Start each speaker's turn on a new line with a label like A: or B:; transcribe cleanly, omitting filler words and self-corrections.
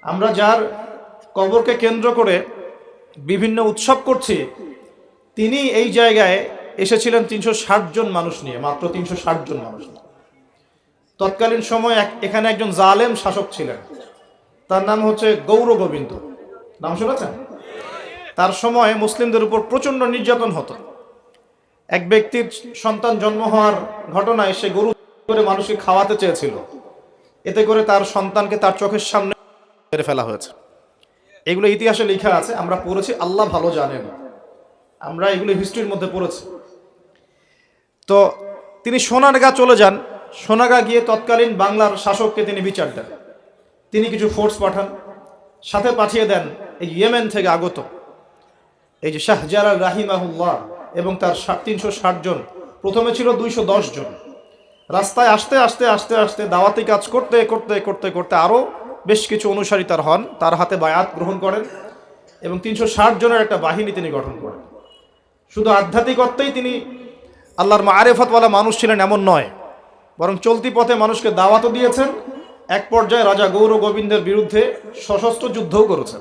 A: আমরা যার কবরকে কেন্দ্র করে বিভিন্ন উৎসব করছি, তিনি এই জায়গায় এসেছিলেন 360 জন মানুষ নিয়ে, মাত্র 360 জন মানুষ নিয়ে। তৎকালীন সময় এখানে একজন জালেম শাসক ছিলেন, তার নাম হচ্ছে গৌর গোবিন্দ। নাম শুনেছেন? তার সময় মুসলিমদের উপর প্রচন্ড নির্যাতন হতো। এক ব্যক্তির সন্তান জন্ম হওয়ার ঘটনায় সে গরু করে মানুষকে খাওয়াতে চেয়েছিল, এতে করে তার সন্তানকে তার চোখের সামনে মেরে ফেলা হয়েছে। এগুলো ইতিহাসে লেখা আছে, আমরা পড়েছি, আল্লাহ ভালো জানেন, আমরা এগুলো হিস্ট্রির মধ্যে পড়েছি। তো তিনি সোনারগাঁ চলে যান। সোনারগাঁ গিয়ে তৎকালীন বাংলার শাসককে তিনি বিচার দেন। তিনি কিছু ফোর্স পাঠান, সাথে পাঠিয়ে দেন এই ইয়েমেন থেকে আগত এই যে শাহজালাল রাহিমাহুল্লাহ এবং তার 360 জন। প্রথমে ছিল 210 জন। রাস্তায় আস্তে আস্তে আস্তে আস্তে দাওয়াতি কাজ করতে করতে করতে করতে আরও বেশ কিছু অনুসারী তার হন, তার হাতে বায়াত গ্রহণ করেন এবং 360 জনের একটা বাহিনী তিনি গঠন করেন। শুধু আধ্যাত্মিকত্বেই তিনি আল্লাহর মারেফতওয়ালা মানুষ ছিলেন এমন নয়, বরং চলতি পথে মানুষকে দাওয়াতও দিয়েছেন। এক পর্যায়ে রাজা গৌর গোবিন্দের বিরুদ্ধে সশস্ত্র যুদ্ধও করেছেন।